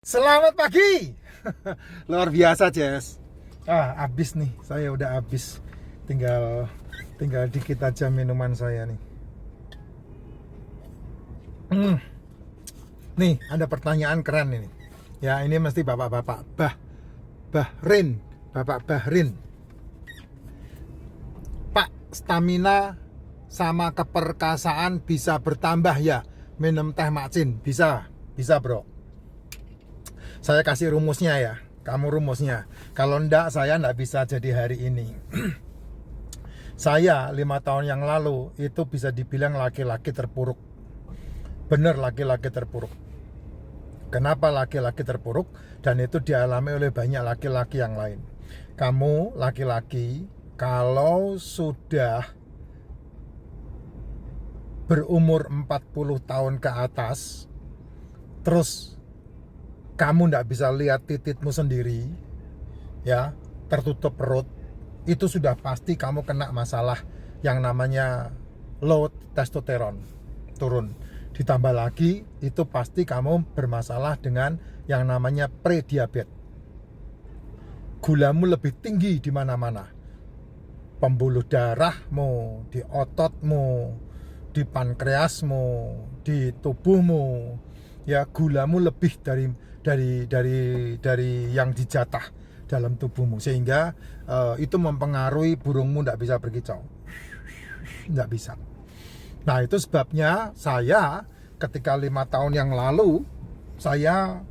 Selamat pagi. Luar biasa, Jess. Habis nih. Saya udah habis. Tinggal dikit aja minuman saya nih. Nih, ada pertanyaan keren ini. Ya, ini mesti bapak-bapak. Bahrin. Bapak Bahrin. Pak, stamina sama keperkasaan bisa bertambah ya? Minum teh macin. Bisa, bro. Saya kasih rumusnya ya, kamu rumusnya. Kalau enggak, saya enggak bisa jadi hari ini. Saya 5 tahun yang lalu itu bisa dibilang laki-laki terpuruk. Bener, laki-laki terpuruk. Kenapa laki-laki terpuruk? Dan itu dialami oleh banyak laki-laki yang lain. Kamu laki-laki kalau sudah berumur 40 tahun ke atas, terus kamu nggak bisa lihat tititmu sendiri, ya, tertutup perut, itu sudah pasti kamu kena masalah yang namanya low testosteron, turun. Ditambah lagi, itu pasti kamu bermasalah dengan yang namanya prediabetes. Gulamu lebih tinggi di mana-mana. Pembuluh darahmu, di ototmu, di pankreasmu, di tubuhmu, ya, gulamu lebih dari yang dijatah dalam tubuhmu, sehingga itu mempengaruhi burungmu tidak bisa berkicau, tidak bisa. Nah, itu sebabnya saya ketika 5 tahun yang lalu saya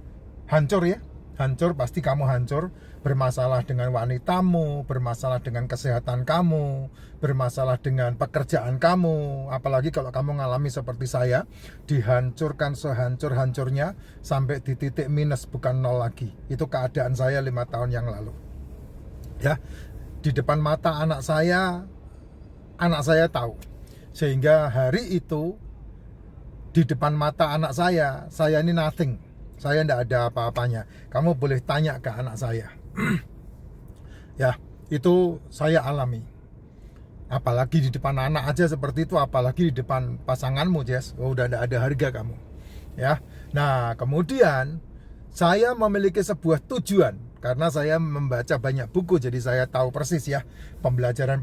hancur, ya, hancur, pasti kamu hancur. Bermasalah dengan wanitamu, bermasalah dengan kesehatan kamu, bermasalah dengan pekerjaan kamu. Apalagi kalau kamu ngalami seperti saya, dihancurkan sehancur-hancurnya sampai di titik minus, bukan nol lagi. Itu keadaan saya 5 tahun yang lalu, ya. Di depan mata anak saya tahu. Sehingga hari itu di depan mata anak saya ini nothing. Saya tidak ada apa-apanya. Kamu boleh tanya ke anak saya. Ya, itu saya alami. Apalagi di depan anak aja seperti itu, apalagi di depan pasanganmu, Jess. Udah tidak ada harga kamu, ya. Nah, kemudian saya memiliki sebuah tujuan. Karena saya membaca banyak buku, jadi saya tahu persis, ya, pembelajaran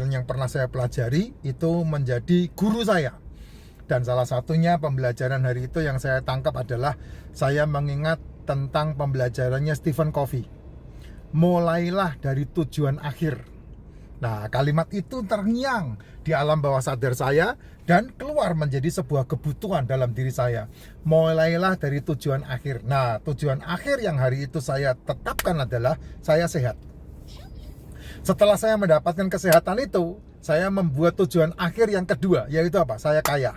yang pernah saya pelajari itu menjadi guru saya. Dan salah satunya pembelajaran hari itu yang saya tangkap adalah saya mengingat tentang pembelajarannya Stephen Covey. Mulailah dari tujuan akhir. Nah, kalimat itu terngiang di alam bawah sadar saya dan keluar menjadi sebuah kebutuhan dalam diri saya. Mulailah dari tujuan akhir. Nah, tujuan akhir yang hari itu saya tetapkan adalah saya sehat. Setelah saya mendapatkan kesehatan itu, saya membuat tujuan akhir yang kedua, yaitu apa? Saya kaya.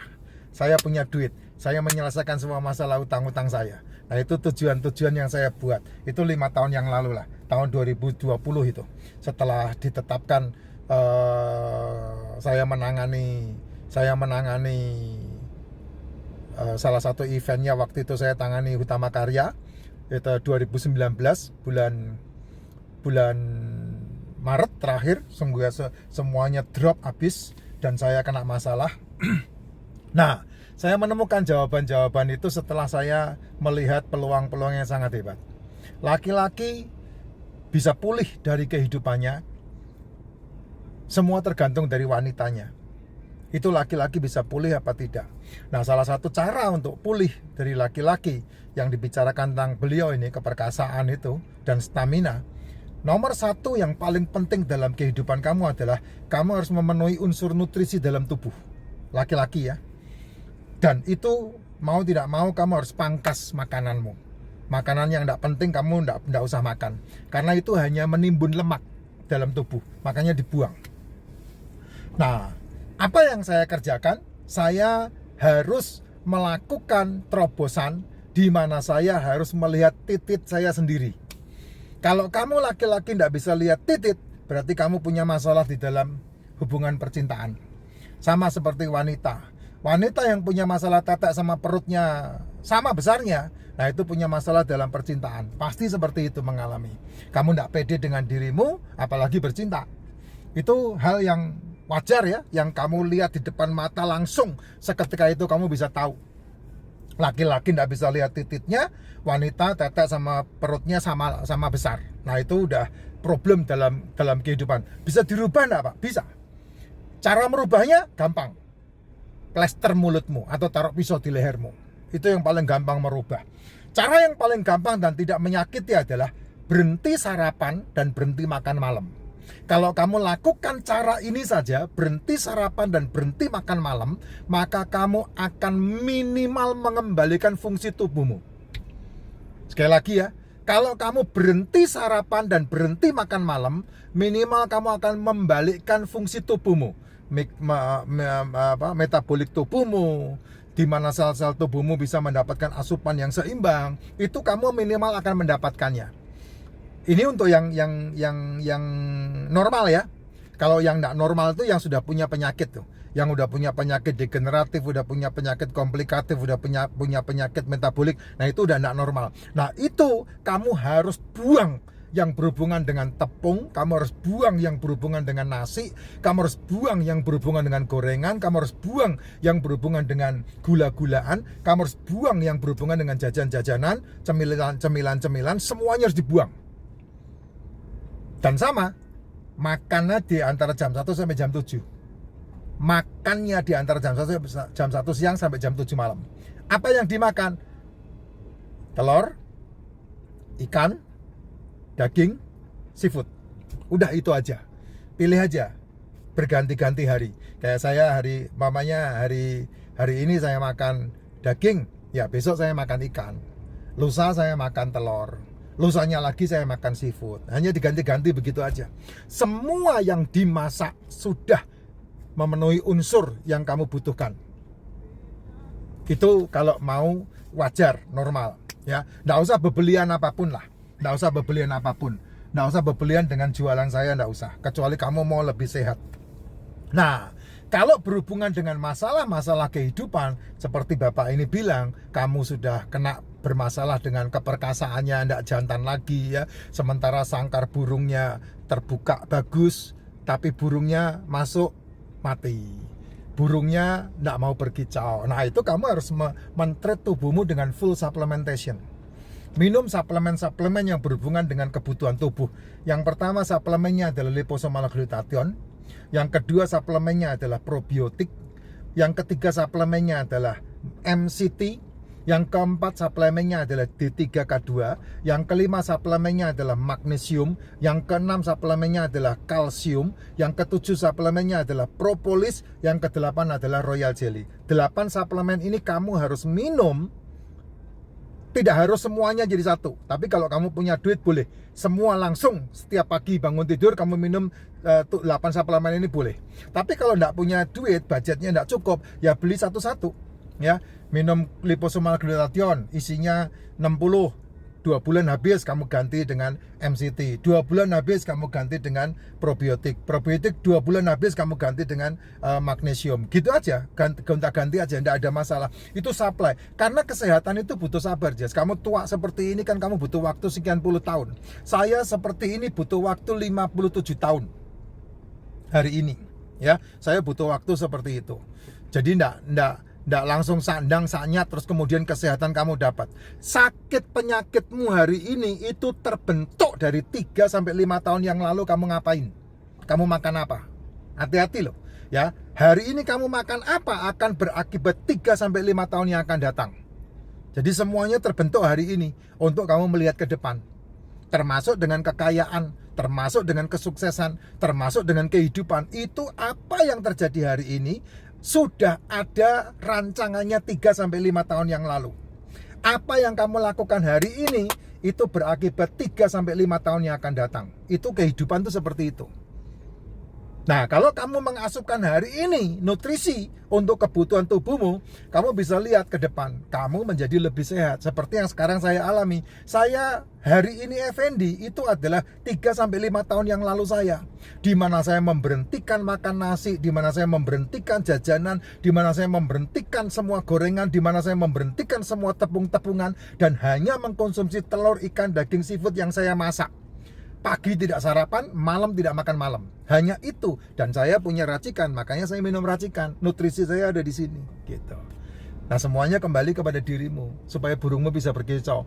Saya punya duit. Saya menyelesaikan semua masalah utang-utang saya. Nah, itu tujuan-tujuan yang saya buat. Itu 5 tahun yang lalu lah. Tahun 2020 itu. Setelah ditetapkan saya menangani salah satu eventnya waktu itu saya tangani Hutama Karya. Itu 2019 bulan Maret terakhir, semuanya drop habis dan saya kena masalah. Nah, saya menemukan jawaban-jawaban itu setelah saya melihat peluang-peluang yang sangat hebat. Laki-laki bisa pulih dari kehidupannya, semua tergantung dari wanitanya. Itu laki-laki bisa pulih apa tidak. Nah, salah satu cara untuk pulih dari laki-laki yang dibicarakan tentang beliau ini, keperkasaan itu, dan stamina. Nomor 1 yang paling penting dalam kehidupan kamu adalah kamu harus memenuhi unsur nutrisi dalam tubuh. Laki-laki, ya. Dan itu mau tidak mau kamu harus pangkas makananmu. Makanan yang tidak penting kamu tidak usah makan. Karena itu hanya menimbun lemak dalam tubuh. Makanya dibuang. Nah, apa yang saya kerjakan? Saya harus melakukan terobosan di mana saya harus melihat titik saya sendiri. Kalau kamu laki-laki tidak bisa lihat titik, berarti kamu punya masalah di dalam hubungan percintaan. Sama seperti wanita. Wanita yang punya masalah tetek sama perutnya sama besarnya, nah itu punya masalah dalam percintaan. Pasti seperti itu mengalami. Kamu tidak pede dengan dirimu, apalagi bercinta. Itu hal yang wajar, ya, yang kamu lihat di depan mata langsung. Seketika itu kamu bisa tahu. Laki-laki tidak bisa lihat titiknya, wanita tetek sama perutnya sama besar. Nah itu udah problem dalam kehidupan. Bisa dirubah enggak Pak? Bisa. Cara merubahnya gampang. Plester mulutmu atau taruh pisau di lehermu. Itu yang paling gampang merubah. Cara yang paling gampang dan tidak menyakiti adalah berhenti sarapan dan berhenti makan malam. Kalau kamu lakukan cara ini saja, berhenti sarapan dan berhenti makan malam, maka kamu akan minimal mengembalikan fungsi tubuhmu. Sekali lagi ya, kalau kamu berhenti sarapan dan berhenti makan malam, minimal kamu akan membalikkan fungsi tubuhmu. Metabolik tubuhmu, di mana sel-sel tubuhmu bisa mendapatkan asupan yang seimbang, itu kamu minimal akan mendapatkannya. Ini untuk yang normal ya. Kalau yang tidak normal itu yang sudah punya penyakit tuh, yang udah punya penyakit degeneratif, udah punya penyakit komplikatif, udah punya penyakit metabolik. Nah itu udah tidak normal. Nah itu kamu harus buang yang berhubungan dengan tepung, kamu harus buang yang berhubungan dengan nasi, kamu harus buang yang berhubungan dengan gorengan, kamu harus buang yang berhubungan dengan gula-gulaan, kamu harus buang yang berhubungan dengan jajan-jajanan, cemilan-cemilan, semuanya harus dibuang. Dan sama, makannya di antara jam 1 sampai jam 7. Makannya di antara jam 1 siang sampai jam 7 malam. Apa yang dimakan? Telur, ikan, daging, seafood. Udah itu aja. Pilih aja. Berganti-ganti hari. Kayak saya hari ini saya makan daging, ya besok saya makan ikan. Lusa saya makan telur. Lusanya lagi saya makan seafood. Hanya diganti-ganti begitu aja. Semua yang dimasak sudah memenuhi unsur yang kamu butuhkan. Itu kalau mau wajar, normal ya. Nggak usah bebelian apapun lah. Nggak usah bebelian apapun. Nggak usah bebelian dengan jualan saya, nggak usah. Kecuali kamu mau lebih sehat. Nah, kalau berhubungan dengan masalah-masalah kehidupan, seperti Bapak ini bilang, kamu sudah kena bermasalah dengan keperkasaannya, tidak jantan lagi ya. Sementara sangkar burungnya terbuka bagus, tapi burungnya masuk mati. Burungnya tidak mau berkicau. Nah itu kamu harus men-treat tubuhmu dengan full supplementation. Minum suplemen-suplemen yang berhubungan dengan kebutuhan tubuh. Yang pertama suplemennya adalah liposomal glutathione. Yang kedua suplemennya adalah probiotik. Yang ketiga suplemennya adalah MCT. Yang keempat suplemennya adalah D3K2. Yang kelima suplemennya adalah magnesium. Yang keenam suplemennya adalah kalsium. Yang ketujuh suplemennya adalah propolis. Yang kedelapan adalah royal jelly. 8 suplemen ini kamu harus minum. Tidak harus semuanya jadi satu. Tapi kalau kamu punya duit boleh. Semua langsung setiap pagi bangun tidur kamu minum 8 suplemen ini boleh. Tapi kalau tidak punya duit, budgetnya tidak cukup, ya beli satu-satu. Ya, minum liposomal glutathione isinya 60, 2 bulan habis kamu ganti dengan MCT, 2 bulan habis kamu ganti dengan probiotik, 2 bulan habis kamu ganti dengan magnesium. Gitu aja, gonta-ganti aja, tidak ada masalah. Itu supply. Karena kesehatan itu butuh sabar, Jess. Kamu tua seperti ini kan kamu butuh waktu sekian puluh tahun. Saya seperti ini butuh waktu 57 tahun. Hari ini, ya, saya butuh waktu seperti itu. Jadi tidak langsung sandang sanyat terus kemudian kesehatan kamu dapat. Sakit penyakitmu hari ini itu terbentuk dari 3 sampai 5 tahun yang lalu kamu ngapain? Kamu makan apa? Hati-hati loh, ya. Hari ini kamu makan apa akan berakibat 3 sampai 5 tahun yang akan datang. Jadi semuanya terbentuk hari ini untuk kamu melihat ke depan. Termasuk dengan kekayaan, termasuk dengan kesuksesan, termasuk dengan kehidupan. Itu apa yang terjadi hari ini sudah ada rancangannya 3 sampai 5 tahun yang lalu. Apa yang kamu lakukan hari ini itu berakibat 3 sampai 5 tahun yang akan datang. Itu kehidupan itu seperti itu. Nah, kalau kamu mengasupkan hari ini nutrisi untuk kebutuhan tubuhmu, kamu bisa lihat ke depan, kamu menjadi lebih sehat. Seperti yang sekarang saya alami. Saya hari ini Effendi itu adalah 3 sampai 5 tahun yang lalu saya. Di mana saya memberhentikan makan nasi, di mana saya memberhentikan jajanan, di mana saya memberhentikan semua gorengan, di mana saya memberhentikan semua tepung-tepungan dan hanya mengkonsumsi telur, ikan, daging, seafood yang saya masak. Pagi tidak sarapan, malam tidak makan malam. Hanya itu. Dan saya punya racikan, makanya saya minum racikan. Nutrisi saya ada di sini, gitu. Nah, semuanya kembali kepada dirimu supaya burungmu bisa berkicau.